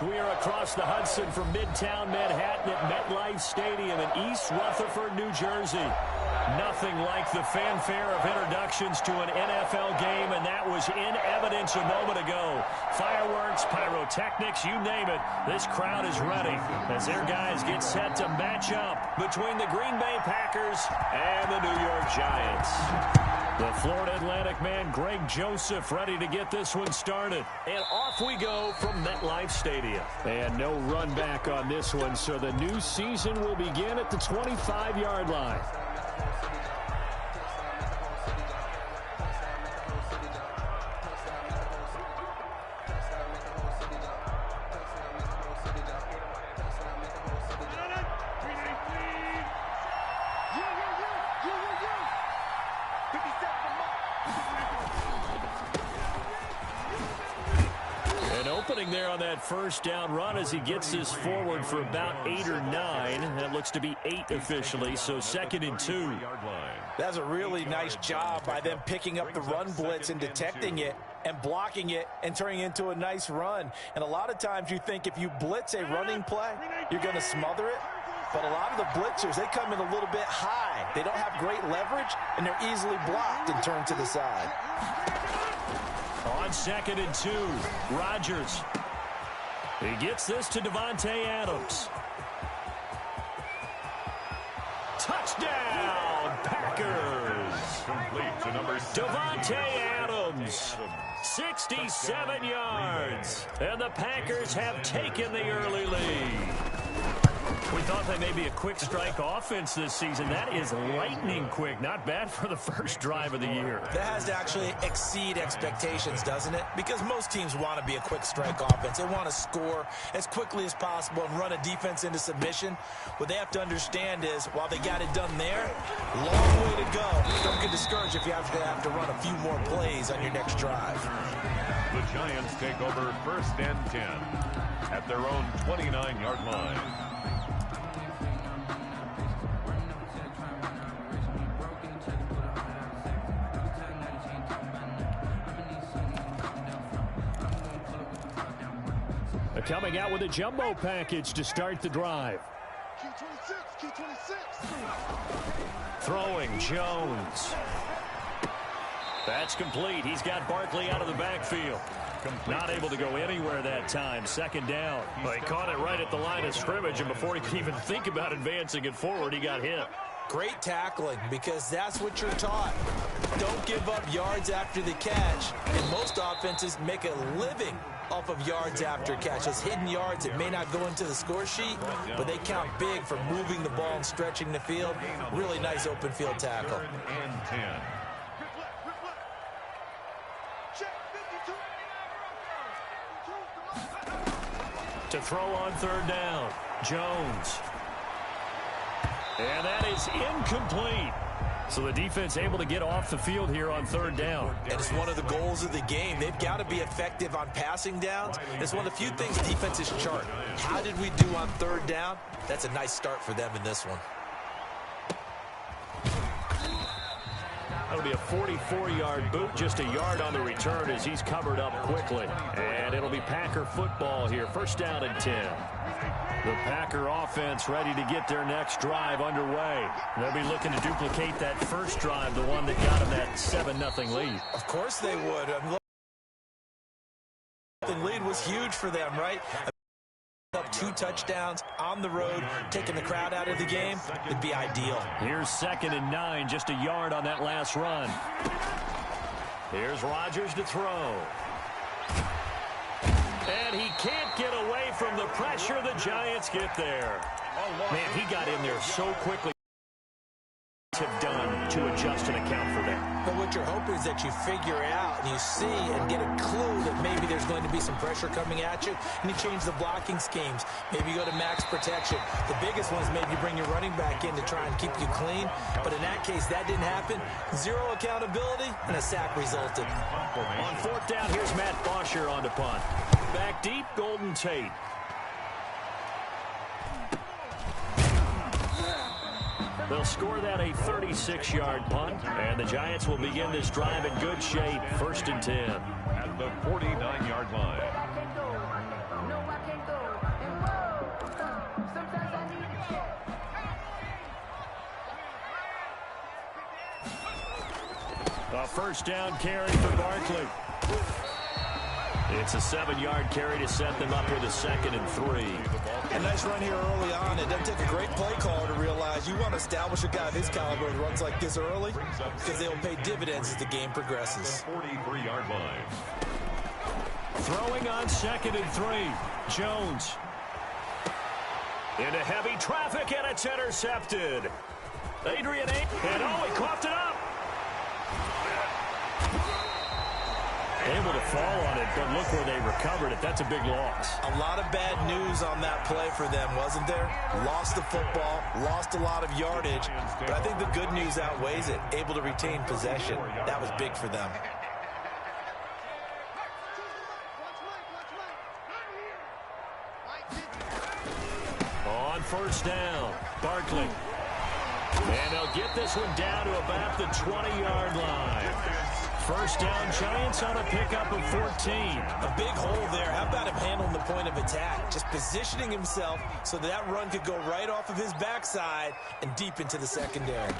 We are across the Hudson from Midtown Manhattan at MetLife Stadium in East Rutherford, New Jersey. Nothing like the fanfare of introductions to an NFL game, and that was in evidence a moment ago. Fireworks, pyrotechnics, you name it. This crowd is ready as their guys get set to match up between the Green Bay Packers and the New York Giants. The Florida Atlantic man, Greg Joseph, ready to get this one started. And off we go from MetLife Stadium. And no run back on this one, so the new season will begin at the 25-yard line. There on that first down run as he gets this forward for about 8 or 9. That looks to be 8 officially, so 2nd and 2. That's a really nice job by them picking up the run blitz and detecting it and blocking it and turning it into a nice run. And a lot of times you think if you blitz a running play, you're going to smother it. But a lot of the blitzers, they come in a little bit high. They don't have great leverage, and they're easily blocked and turned to the side. On 2nd and 2, Rodgers. He gets this to Davante Adams. Touchdown, Packers. Complete to number Davante Adams, 67 yards. And the Packers have taken the early lead. We thought they may be a quick strike offense this season. That is lightning quick. Not bad for the first drive of the year. That has to actually exceed expectations, doesn't it? Because most teams want to be a quick strike offense. They want to score as quickly as possible and run a defense into submission. What they have to understand is, while they got it done there, long way to go. Don't get discouraged if you have to run a few more plays on your next drive. The Giants take over 1st and 10 at their own 29-yard line. Coming out with a jumbo package to start the drive. Throwing Jones. That's complete. He's got Barkley out of the backfield. Not able to go anywhere that time. 2nd down. Well, he caught it right at the line of scrimmage, and before he could even think about advancing it forward, he got hit. Great tackling, because that's what you're taught. Don't give up yards after the catch. And most offenses make a living off of yards after catch. Those hidden yards that may not go into the score sheet, but they count big for moving the ball and stretching the field. Really nice open field tackle. And 10. To throw on 3rd down, Jones. And that is incomplete. So the defense able to get off the field here on 3rd down. And it's one of the goals of the game. They've got to be effective on passing downs. It's one of the few things defenses chart. How did we do on 3rd down? That's a nice start for them in this one. That'll be a 44-yard boot, just a yard on the return as he's covered up quickly. And it'll be Packer football here. 1st down and 10. The Packer offense ready to get their next drive underway. They'll be looking to duplicate that first drive, the one that got them that 7-0 lead. Of course they would. The lead was huge for them, right? Up 2 touchdowns on the road, taking the crowd out of the game, it'd be ideal. Here's 2nd and 9, just a yard on that last run. Here's Rodgers to throw. And he can't get away from the pressure. The Giants get there. Man, he got in there so quickly. Have done to adjust and account for that. But what you're hoping is that you figure out and you see and get a clue that maybe there's going to be some pressure coming at you, and you change the blocking schemes. Maybe you go to max protection. The biggest one is maybe you bring your running back in to try and keep you clean. But in that case, that didn't happen. 0 accountability, and a sack resulted. On 4th down, here's Matt Bosher on the punt. Back deep, Golden Tate. They'll score that a 36-yard punt, and the Giants will begin this drive in good shape. 1st and 10. At the 49-yard line. A first down carry for Barkley. It's a 7-yard carry to set them up with a 2nd and 3. A nice run here early on. It doesn't take a great play caller to realize you want to establish a guy of his caliber who runs like this early because they'll pay dividends as the game progresses. 43-yard line. Throwing on 2nd and 3. Jones. Into heavy traffic, and it's intercepted. Adrian A. And he coughed it up. Able to fall on it, but look where they recovered it. That's a big loss. A lot of bad news on that play for them, wasn't there? Lost the football, lost a lot of yardage, but I think the good news outweighs it. Able to retain possession. That was big for them. On first down, Barkley. And they'll get this one down to about the 20-yard line. First down, Giants on a pickup of 14. A big hole there. How about him handling the point of attack? Just positioning himself so that run could go right off of his backside and deep into the secondary.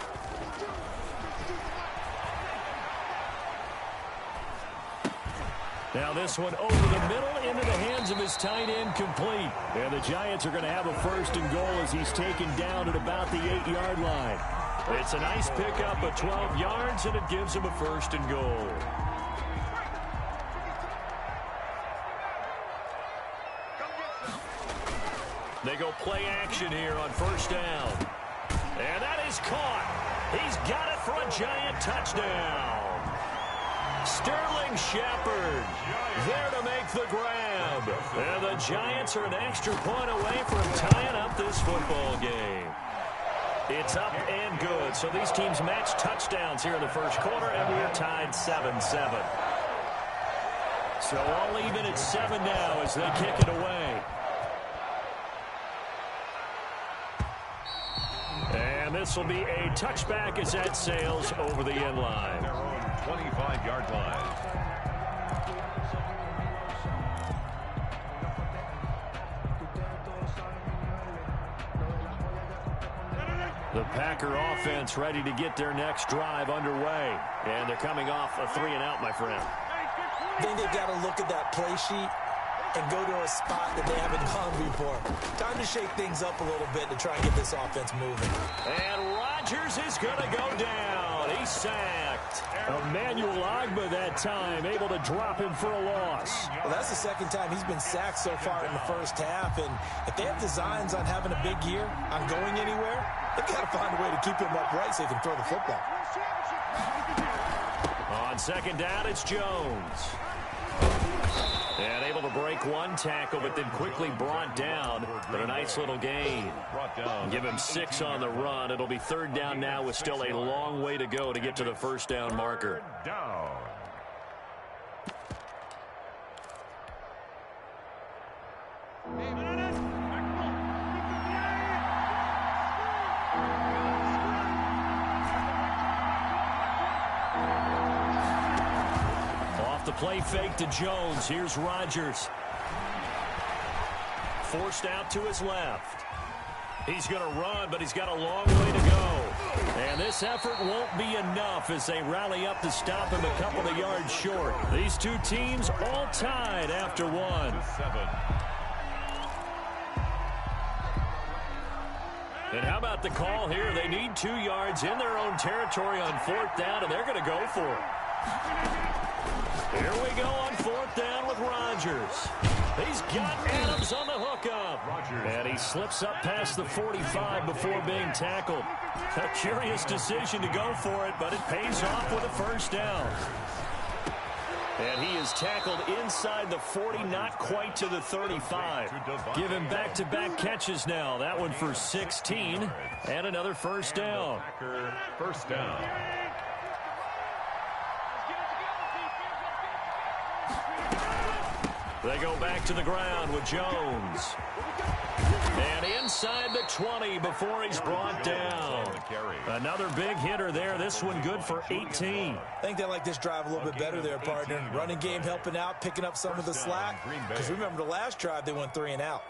Now this one over the middle into the hands of his tight end, complete. And the Giants are going to have a 1st and goal as he's taken down at about the 8-yard line. It's a nice pickup of 12 yards, and it gives him a 1st and goal. They go play action here on first down. And that is caught. He's got it for a Giant touchdown. Sterling Shepard there to make the grab. And the Giants are an extra point away from tying up this football game. It's up and good. So these teams match touchdowns here in the first quarter, and we're tied 7-7. So all even at 7 now as they kick it away. And this will be a touchback as that sails over the end line. Their own 25-yard line. The Packer offense ready to get their next drive underway. And they're coming off a 3-and-out, my friend. I think they've got to look at that play sheet and go to a spot that they haven't gone before. Time to shake things up a little bit to try and get this offense moving. And Rodgers is going to go down. He's sacked. Emmanuel Ogbah that time, able to drop him for a loss. Well, that's the 2nd time he's been sacked so far in the first half. And if they have designs on having a big year, on going anywhere, they've got to find a way to keep him upright so he can throw the football. On 2nd down, it's Jones. And able to break one tackle, but then quickly brought down. But a nice little gain. Give him 6 on the run. It'll be 3rd down now with still a long way to go to get to the first down marker. Down. The play fake to Jones. Here's Rodgers. Forced out to his left. He's going to run, but he's got a long way to go. And this effort won't be enough as they rally up to stop him a couple of yards short. These two teams all tied after one. And how about the call here? They need 2 yards in their own territory on 4th down, and they're going to go for it. Here we go on 4th down with Rodgers. He's got Adams on the hookup. And he slips up past the 45 before being tackled. A curious decision to go for it, but it pays off with a first down. And he is tackled inside the 40, not quite to the 35. Give him back-to-back catches now. That one for 16, and another first down. First down. They go back to the ground with Jones. And inside the 20 before he's brought down. Another big hitter there. This one good for 18. I think they like this drive a little bit better there, partner. Running game helping out, picking up some of the slack. Because remember the last drive, they went 3-and-out.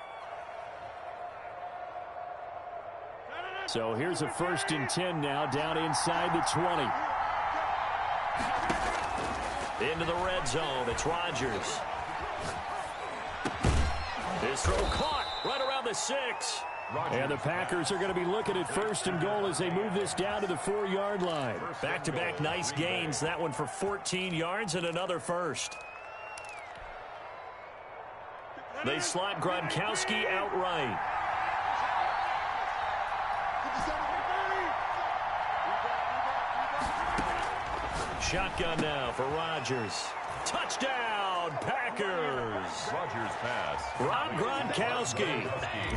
So here's a 1st and 10 now down inside the 20. Into the red zone, it's Rodgers. His throw caught right around the 6. And the Packers are going to be looking at 1st and goal as they move this down to the 4-yard line. Back-to-back nice gains. That one for 14 yards and another first. They slot Gronkowski outright. Shotgun now for Rodgers. Touchdown, Packers. Rodgers pass. Rob Gronkowski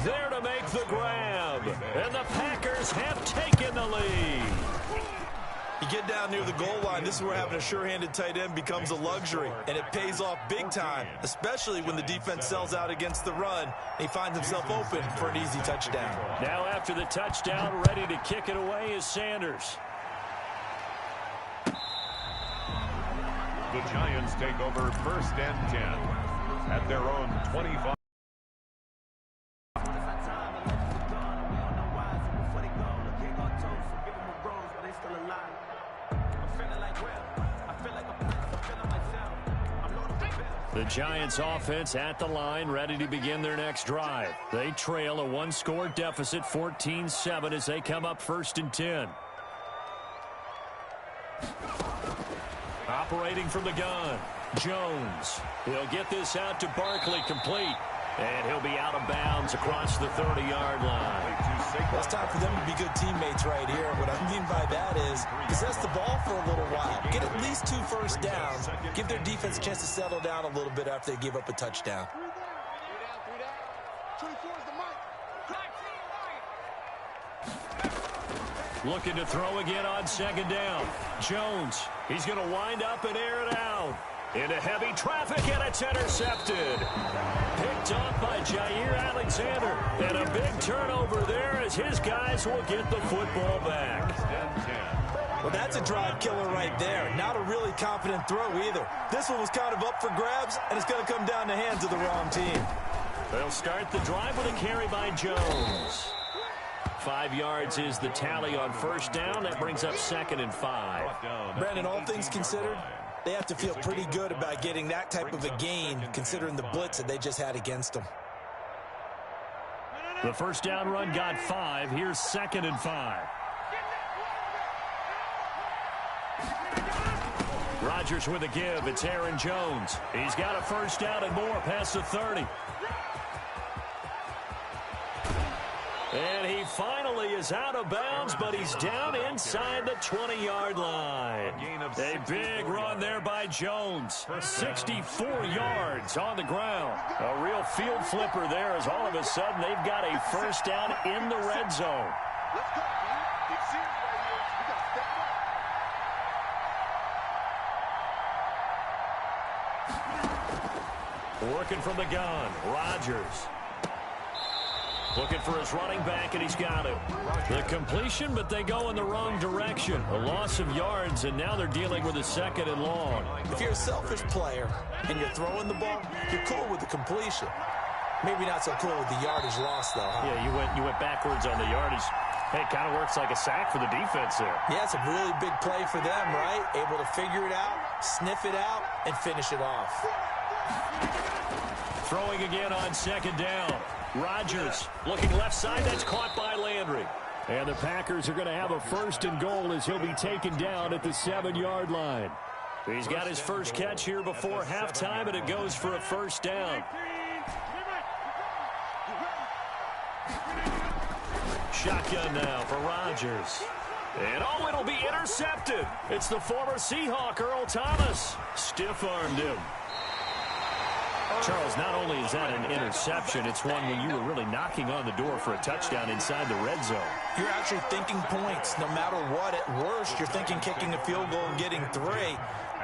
there to make the grab. And the Packers have taken the lead. You get down near the goal line, this is where having a sure-handed tight end becomes a luxury, and it pays off big time, especially when the defense sells out against the run. He finds himself open for an easy touchdown. Now after the touchdown, ready to kick it away is Sanders. The Giants take over 1st and 10 at their own 25. The Giants offense at the line, ready to begin their next drive. They trail a 1-score deficit, 14-7, as they come up 1st and 10. Operating from the gun, Jones. He'll get this out to Barkley, complete. And he'll be out of bounds across the 30-yard line. Well, it's time for them to be good teammates right here. What I mean by that is possess the ball for a little while. Get at least 2 first downs. Give their defense a chance to settle down a little bit after they give up a touchdown. Looking to throw again on 2nd down. Jones, he's going to wind up and air it out. Into heavy traffic, and it's intercepted. Picked off by Jair Alexander. And a big turnover there as his guys will get the football back. Well, that's a drive killer right there. Not a really confident throw either. This one was kind of up for grabs, and it's going to come down the hands of the wrong team. They'll start the drive with a carry by Jones. 5 yards is the tally on 1st down. That brings up 2nd and 5. Brandon, all things considered, they have to feel pretty good about getting that type of a gain, considering the blitz that they just had against them. The 1st down run got 5. Here's 2nd and 5. Rodgers with a give. It's Aaron Jones. He's got a 1st down and more past the 30. And he finally is out of bounds, but he's down inside the 20-yard line. A big run there by Jones. 64 yards on the ground. A real field flipper there as all of a sudden they've got a 1st down in the red zone. Working from the gun, Rodgers. Looking for his running back, and he's got him. The completion, but they go in the wrong direction. A loss of yards, and now they're dealing with a 2nd and long. If you're a selfish player and you're throwing the ball, you're cool with the completion. Maybe not so cool with the yardage loss, though. Huh? Yeah, you went backwards on the yardage. Hey, it kind of works like a sack for the defense there. Yeah, it's a really big play for them, right? Able to figure it out, sniff it out, and finish it off. Throwing again on 2nd down. Rodgers looking left side. That's caught by Landry. And the Packers are going to have a 1st and goal as he'll be taken down at the 7-yard line. He's got his first catch here before halftime, and it goes for a 1st down. Shotgun now for Rodgers. And it'll be intercepted. It's the former Seahawk, Earl Thomas. Stiff-armed him. Charles, not only is that an interception, it's one when you were really knocking on the door for a touchdown inside the red zone. You're actually thinking points. No matter what, at worst, you're thinking kicking a field goal and getting 3.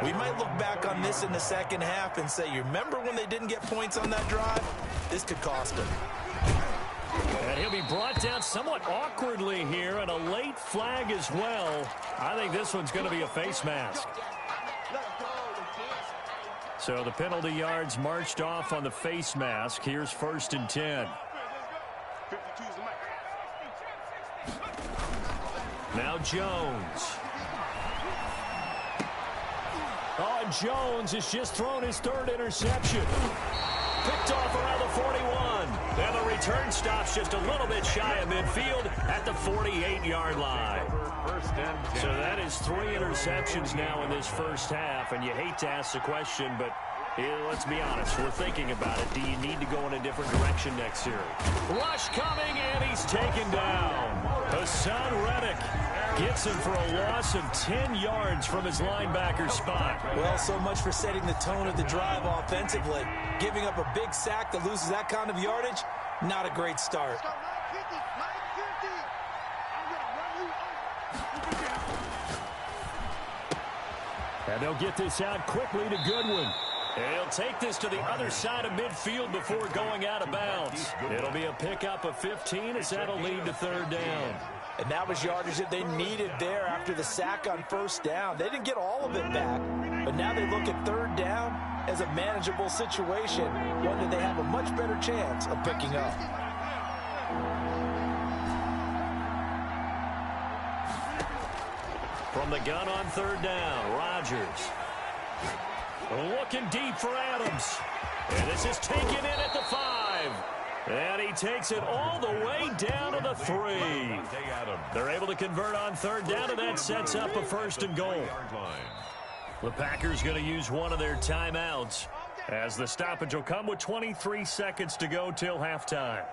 We might look back on this in the second half and say, you remember when they didn't get points on that drive? This could cost them. And he'll be brought down somewhat awkwardly here, and a late flag as well. I think this one's going to be a face mask. So the penalty yards marched off on the face mask. Here's 1st and 10. Now Jones. Oh, and Jones has just thrown his third interception. Picked off around the 41. And the return stops just a little bit shy of midfield at the 48-yard line. So that is 3 interceptions now in this first half. And you hate to ask the question, but let's be honest. We're thinking about it. Do you need to go in a different direction next series? Rush coming, and he's taken down. Hassan Reddick gets him for a loss of 10 yards from his linebacker spot. Well, so much for setting the tone of the drive offensively. Giving up a big sack that loses that kind of yardage, not a great start. And they'll get this out quickly to Goodwin. And he'll take this to the other side of midfield before going out of bounds. It'll be a pickup of 15 as that'll lead to third down. And that was yardage that they needed there after the sack on first down. They didn't get all of it back, but now they look at third down as a manageable situation, one that they have a much better chance of picking up. From the gun on third down, Rodgers. Looking deep for Adams. And this is taken in at the 5. And he takes it all the way down to the 3. They're able to convert on third down, and that sets up a first and goal. The Packers going to use one of their timeouts as the stoppage will come with 23 seconds to go till halftime.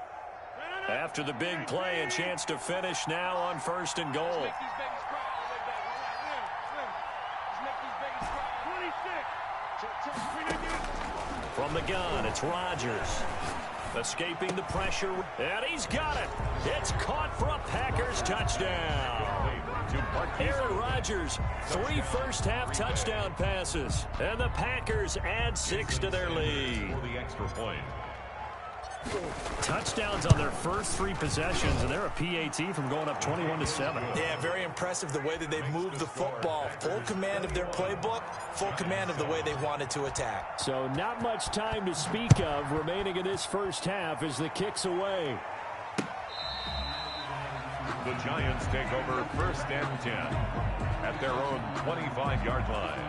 After the big play, a chance to finish now on first and goal. From the gun, it's Rodgers. Escaping the pressure, and he's got it. It's caught for a Packers touchdown. Aaron Rodgers, 3 first-half touchdown passes, and the Packers add 6 to their lead. For the extra point. Touchdowns on their first 3 possessions, and they're a PAT from going up 21-7. Yeah, very impressive the way that they've moved the football. Full command of their playbook, full command of the way they wanted to attack. So not much time to speak of remaining in this first half as the kick's away. The Giants take over first and 10 at their own 25-yard line.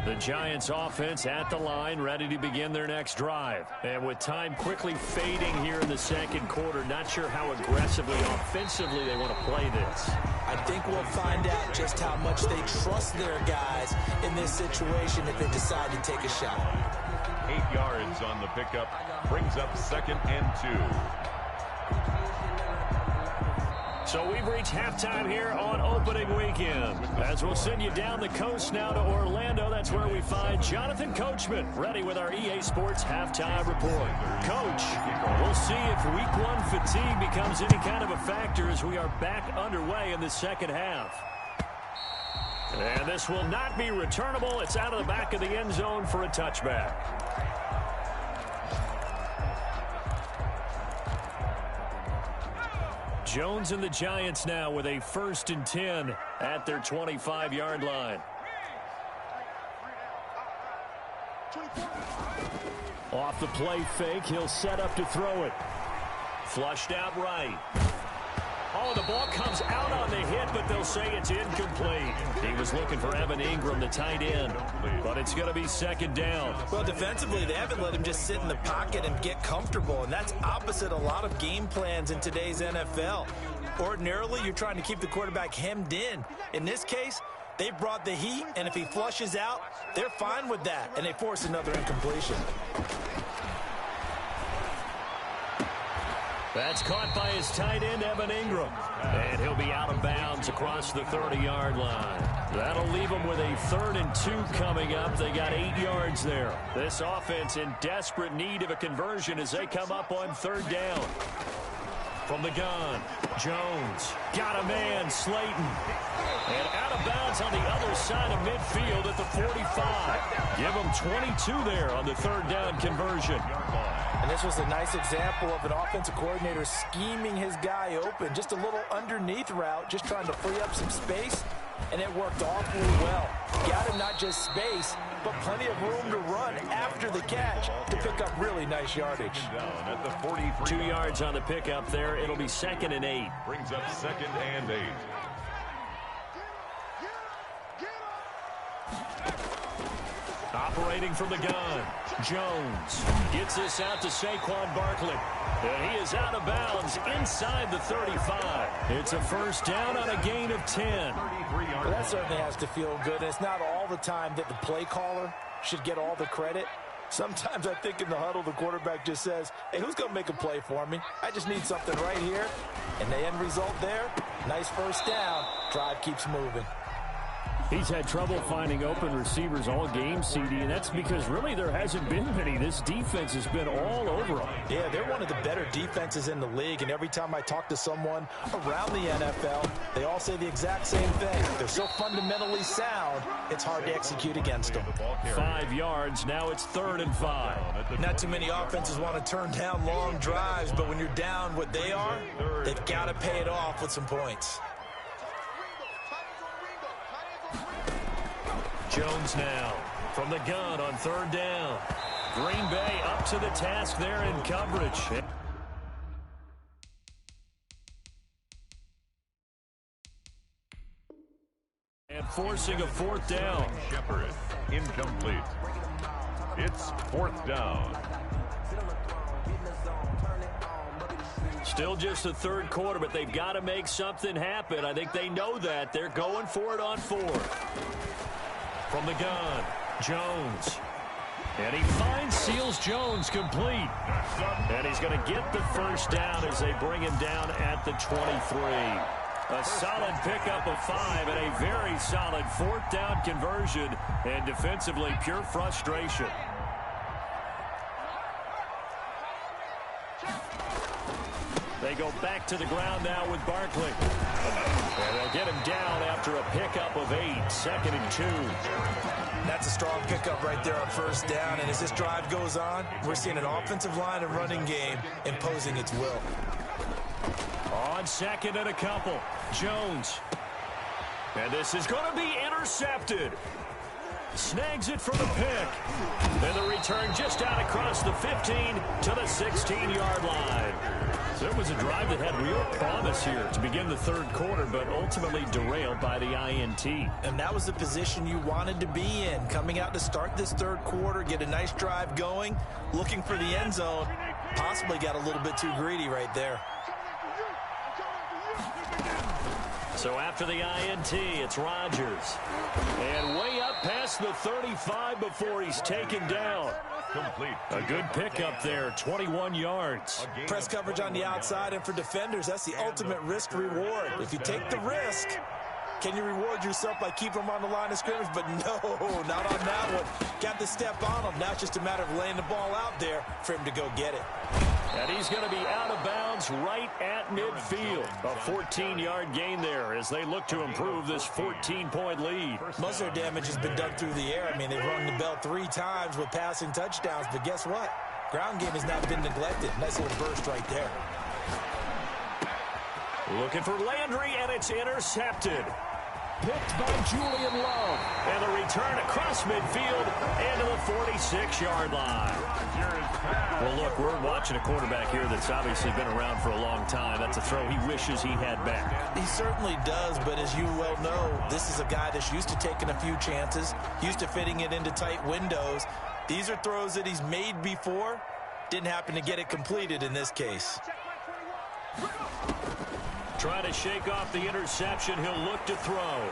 The Giants offense at the line, ready to begin their next drive. And with time quickly fading here in the second quarter, not sure how aggressively, offensively they want to play this. I think we'll find out just how much they trust their guys in this situation if they decide to take a shot. 8 yards on the pickup, brings up second and 2. So we've reached halftime here on opening weekend. As we'll send you down the coast now to Orlando, that's where we find Jonathan Coachman, ready with our EA Sports halftime report. Coach, we'll see if week 1 fatigue becomes any kind of a factor as we are back underway in the second half. And this will not be returnable. It's out of the back of the end zone for a touchback. Jones and the Giants now with a 1st and 10 at their 25-yard line. Off the play fake, he'll set up to throw it. Flushed out right. Oh, the ball comes out on the hit, but they'll say it's incomplete. He was looking for Evan Ingram, the tight end, but it's going to be second down. Well, defensively, they haven't let him just sit in the pocket and get comfortable, and that's opposite a lot of game plans in today's NFL. Ordinarily, you're trying to keep the quarterback hemmed in. In this case, they brought the heat, and if he flushes out, they're fine with that, and they force another incompletion. That's caught by his tight end, Evan Ingram. And he'll be out of bounds across the 30-yard line. That'll leave them with a 3rd and 2 coming up. They got 8 yards there. This offense in desperate need of a conversion as they come up on 3rd down. From the gun, Jones. Got a man, Slayton. And out of bounds on the other side of midfield at the 45. Give them 22 there on the 3rd down conversion. And this was a nice example of an offensive coordinator scheming his guy open. Just a little underneath route, just trying to free up some space, and it worked awfully well. Got him not just space, but plenty of room to run after the catch to pick up really nice yardage. Down at the 43. 2 yards on the pickup there. It'll be 2nd and 8. Brings up 2nd and 8. Operating from the gun, Jones gets this out to Saquon Barkley. And he is out of bounds inside the 35. It's a first down on a gain of 10. Well, that certainly has to feel good. And it's not all the time that the play caller should get all the credit. Sometimes I think in the huddle, the quarterback just says, hey, who's going to make a play for me? I just need something right here. And the end result there, nice first down. Drive keeps moving. He's had trouble finding open receivers all game, CD, and that's because really there hasn't been many. This defense has been all over them. Yeah, they're one of the better defenses in the league, and every time I talk to someone around the NFL, they all say the exact same thing. They're so fundamentally sound, it's hard to execute against them. 5 yards, now it's 3rd and 5. Not too many offenses want to turn down long drives, but when you're down what they are, they've got to pay it off with some points. Jones now from the gun on 3rd down. Green Bay up to the task there in coverage. And forcing a 4th down. Shepard, incomplete. It's 4th down. Still just the 3rd quarter, but they've got to make something happen. I think they know that. They're going for it on 4th. From the gun, Jones. And he finds Seals-Jones complete. And he's going to get the first down as they bring him down at the 23. A solid pickup of 5 and a very solid 4th down conversion. And defensively, pure frustration. They go back to the ground now with Barkley. And they'll get him down after a pickup of 8, 2nd and 2. That's a strong pickup right there on 1st down. And as this drive goes on, we're seeing an offensive line and running game imposing its will. On 2nd and a couple, Jones. And this is going to be intercepted. Snags it for the pick. And the return just out across the 15 to the 16-yard line. So it was a drive that had real promise here to begin the 3rd quarter, but ultimately derailed by the INT. And that was the position you wanted to be in. Coming out to start this 3rd quarter, get a nice drive going, looking for the end zone. Possibly got a little bit too greedy right there. So after the INT, it's Rodgers. And way up past the 35 before he's taken down. Complete. A good pickup there, 21 yards. Press coverage on the outside, and for defenders, that's the ultimate risk-reward. If you take the risk, can you reward yourself by keeping them on the line of scrimmage? But no, not on that one. Got to step on them. Now it's just a matter of laying the ball out there for him to go get it. And he's going to be out of bounds right at midfield. A 14-yard gain there as they look to improve this 14-point lead. Most of their damage has been done through the air. I mean, they've rung the bell 3 times with passing touchdowns, but guess what? Ground game has not been neglected. Nice little burst right there. Looking for Landry, and it's intercepted. Picked by Julian Love. And the return across midfield into the 46-yard line. Well, look, we're watching a quarterback here that's obviously been around for a long time. That's a throw he wishes he had back. He certainly does, but as you well know, this is a guy that's used to taking a few chances, used to fitting it into tight windows. These are throws that he's made before. Didn't happen to get it completed in this case. Trying to shake off the interception. He'll look to throw.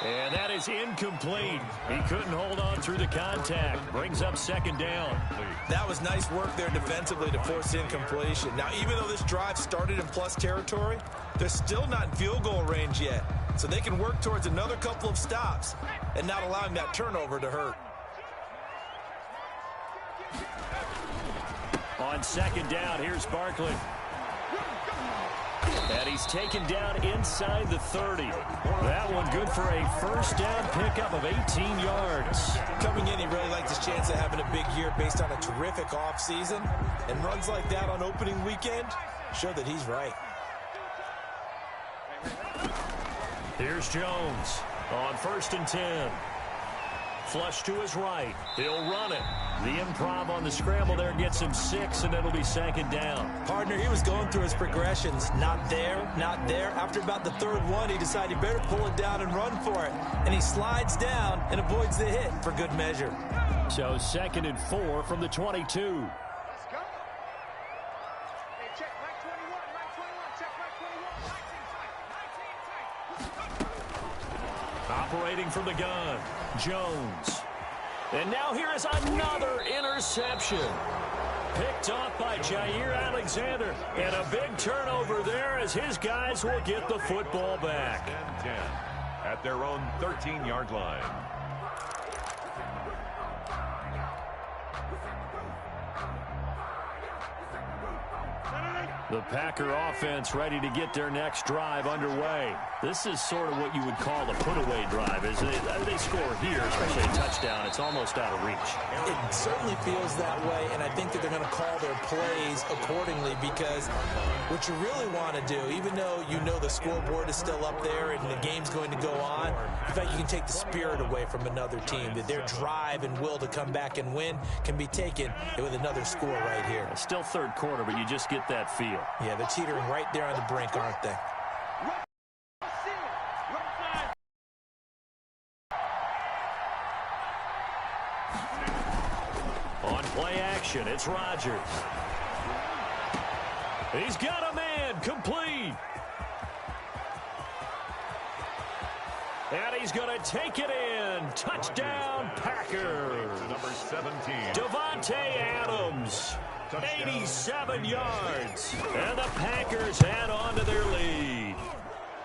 And that is incomplete. He couldn't hold on through the contact. Brings up 2nd down. That was nice work there defensively to force incompletion. Now, even though this drive started in plus territory, they're still not in field goal range yet. So they can work towards another couple of stops and not allowing that turnover to hurt. On 2nd down, here's Barkley. And he's taken down inside the 30. That one good for a first down pickup of 18 yards. Coming in, he really liked his chance of having a big year based on a terrific offseason. And runs like that on opening weekend show that he's right. Here's Jones on 1st and 10. Flush to his right. He'll run it. The improv on the scramble there gets him 6, and it'll be 2nd down. Partner, he was going through his progressions. Not there, not there. After about the 3rd one, he decided he better pull it down and run for it. And he slides down and avoids the hit for good measure. So 2nd and 4 from the 22. Operating from the gun, Jones. And now here is another interception. Picked off by Jair Alexander. And a big turnover there as his guys will get the football back. 10 at their own 13-yard line. The Packer offense ready to get their next drive underway. This is sort of what you would call a put-away drive. As they score here, especially a touchdown, it's almost out of reach. It certainly feels that way, and I think that they're going to call their plays accordingly because what you really want to do, even though you know the scoreboard is still up there and the game's going to go on, in fact, you can take the spirit away from another team, that their drive and will to come back and win can be taken with another score right here. It's still 3rd quarter, but you just get that feel. Yeah, they're teetering right there on the brink, aren't they? On play action, it's Rodgers. He's got a man, complete. And he's going to take it in. Touchdown, Packers. Number 17. Davante Adams. 87 yards. And the Packers add on to their lead.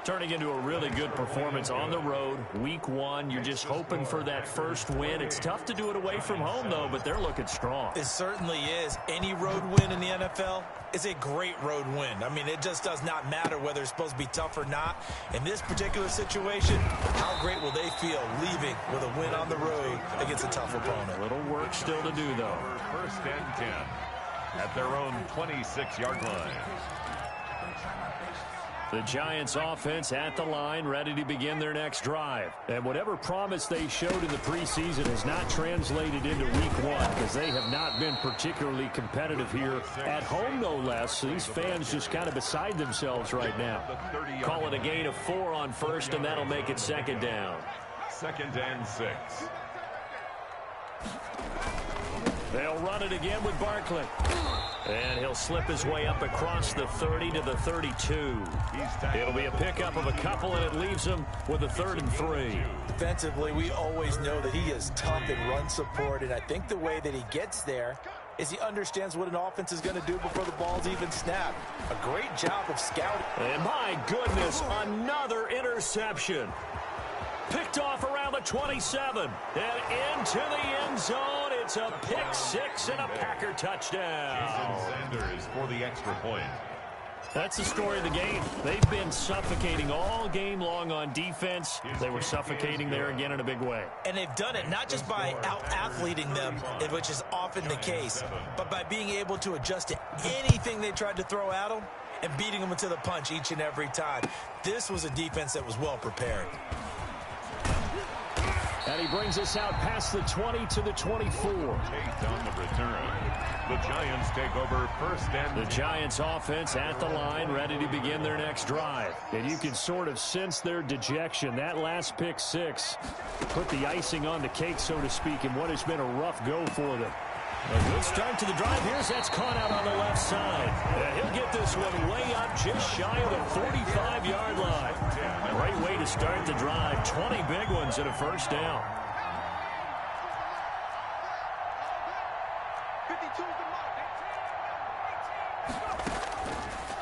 Turning into a really good performance on the road. Week 1, you're just hoping for that first win. It's tough to do it away from home, though, but they're looking strong. It certainly is. Any road win in the NFL is a great road win. I mean, it just does not matter whether it's supposed to be tough or not. In this particular situation, how great will they feel leaving with a win on the road against a tough opponent? A little work still to do, though. 1st and 10 at their own 26-yard line. The Giants offense at the line, ready to begin their next drive. And whatever promise they showed in the preseason has not translated into week 1 because they have not been particularly competitive here at home, no less. These fans just kind of beside themselves right now. Call it a gain of 4 on 1st, and that'll make it 2nd down. 2nd and 6. They'll run it again with Barkley. And he'll slip his way up across the 30 to the 32. It'll be a pickup of a couple, and it leaves him with a 3rd and 3. Defensively, we always know that he is tough in run support, and I think the way that he gets there is he understands what an offense is going to do before the ball's even snapped. A great job of scouting. And my goodness, another interception. Picked off around the 27. And into the end zone. It's a pick 6 and a Packer touchdown. Jason Sanders for the extra point. That's the story of the game. They've been suffocating all game long on defense. They were suffocating there again in a big way. And they've done it not just by out-athleting them, which is often the case, but by being able to adjust to anything they tried to throw at them and beating them into the punch each and every time. This was a defense that was well prepared. And he brings us out past the 20 to the 24. On the return. The Giants take over 1st and 10. The Giants offense at the line, ready to begin their next drive. And you can sort of sense their dejection. That last pick 6 put the icing on the cake, so to speak, in what has been a rough go for them. A good start to the drive. Here's that's caught out on the left side. And he'll get this one way up just shy of the 45-yard line. Great way to start the drive. 20 big ones and a 1st down.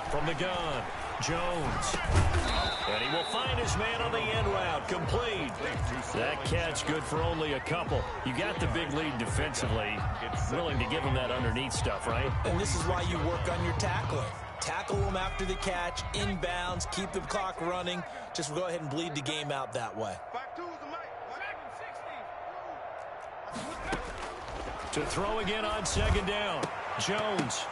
From the gun, Jones. And he will find his man on the end route. Complete. That catch good for only a couple. You got the big lead defensively. Willing to give him that underneath stuff, right? And this is why you work on your tackling. Tackle them after the catch, inbounds, keep the clock running. Just go ahead and bleed the game out that way. To throw again on 2nd down. Jones.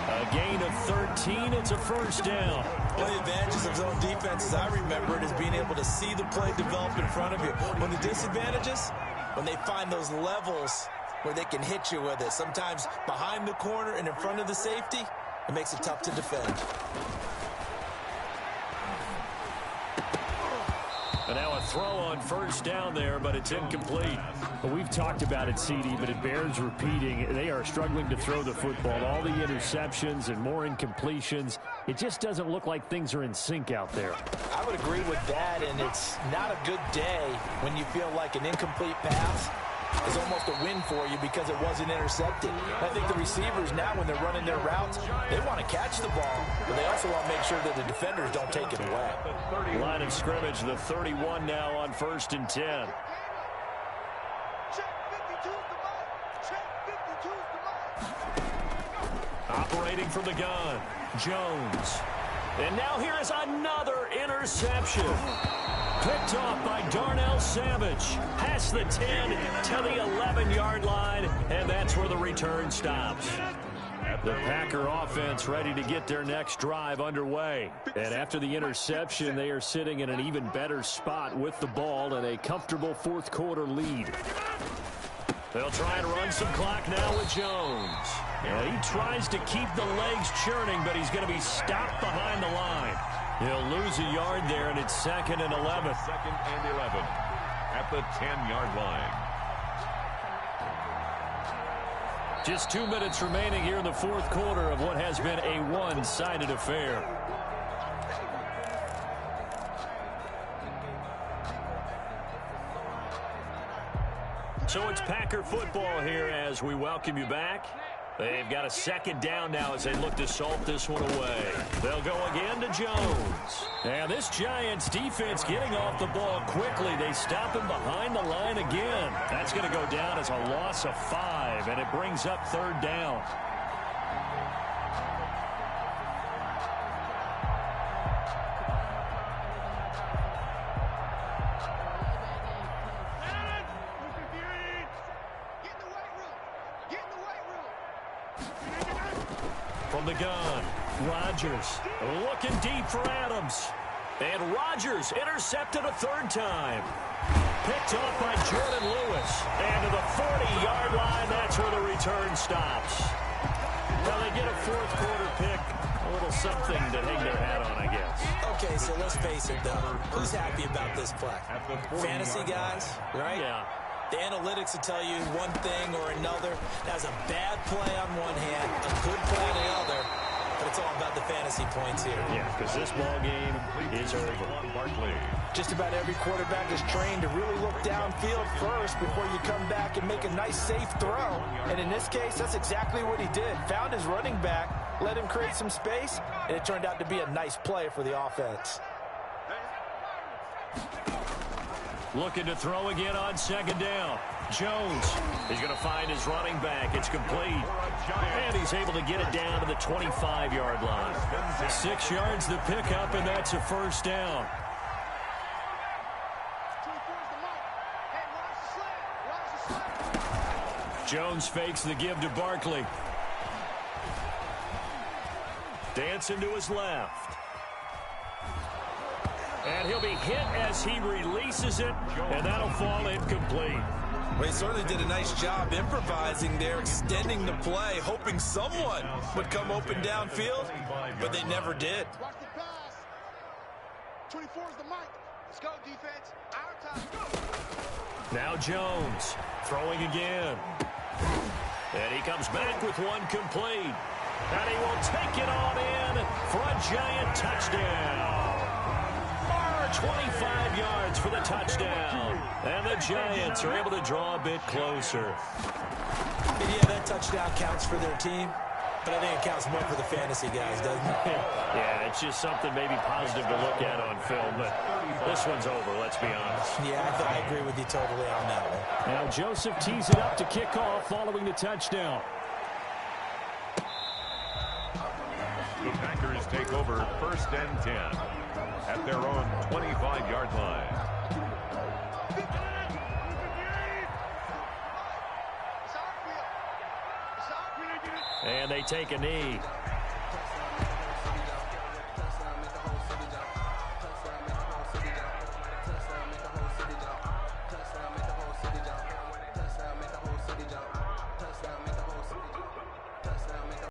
A gain of 13. It's a 1st down. One of the advantages of zone defense, as I remember it, is being able to see the play develop in front of you. One of the disadvantages, when they find those levels where they can hit you with it. Sometimes behind the corner and in front of the safety, it makes it tough to defend. And now a throw on first down there, but it's incomplete. Well, we've talked about it, CD, but it bears repeating. They are struggling to throw the football. All the interceptions and more incompletions. It just doesn't look like things are in sync out there. I would agree with that, and it's not a good day when you feel like an incomplete pass is almost a win for you because it wasn't intercepted. I think the receivers now, when they're running their routes, they want to catch the ball, but they also want to make sure that the defenders don't take it away. Line of scrimmage, the 31 now on 1st and 10. Operating from the gun, Jones. And now here is another interception. Picked off by Darnell Savage. Past the 10 to the 11-yard line, and that's where the return stops. The Packer offense ready to get their next drive underway. And after the interception, they are sitting in an even better spot with the ball and a comfortable fourth-quarter lead. They'll try and run some clock now with Jones. And he tries to keep the legs churning, but he's going to be stopped behind the line. He'll lose a yard there, and it's 2nd and 11. 2nd and 11 at the 10-yard line. Just 2 minutes remaining here in the fourth quarter of what has been a one-sided affair. So it's Packer football here as we welcome you back. They've got a 2nd down now as they look to salt this one away. They'll go again to Jones. And this Giants defense getting off the ball quickly. They stop him behind the line again. That's going to go down as a loss of 5, and it brings up 3rd down. From the gun, Rodgers looking deep for Adams. And Rodgers intercepted a 3rd time. Picked off by Jordan Lewis. And to the 40-yard line, that's where the return stops. Well, they get a fourth-quarter pick. A little something to hang their hat on, I guess. Okay, so let's face it, though. Who's happy about this play? Fantasy guys, right? Yeah. The analytics will tell you one thing or another. That's a bad play on one hand, a good play on the other, but it's all about the fantasy points here. Yeah, because this ball game is over. Just about every quarterback is trained to really look downfield first before you come back and make a nice, safe throw. And in this case, that's exactly what he did. Found his running back, let him create some space, and it turned out to be a nice play for the offense. Looking to throw again on 2nd down. Jones is going to find his running back. It's complete. And he's able to get it down to the 25-yard line. 6 yards the pickup, and that's a 1st down. Jones fakes the give to Barkley. Dancing to his left. And he'll be hit as he releases it, and that'll fall incomplete. Well, he certainly did a nice job improvising there, extending the play, hoping someone would come open downfield, but they never did. Watch the pass. 24 is the mic. Let's go, defense. Our time. Go. Now Jones throwing again. And he comes back with one complete. And he will take it on in for a Giant touchdown. 25 yards for the touchdown. And the Giants are able to draw a bit closer. Yeah, that touchdown counts for their team, but I think it counts more for the fantasy guys, doesn't it? Yeah, it's just something maybe positive to look at on film, but this one's over, let's be honest. Yeah, I agree with you totally on that one. Now Joseph tees it up to kick off following the touchdown. The Packers take over 1st and 10 at their own 25-yard line. And they take a knee.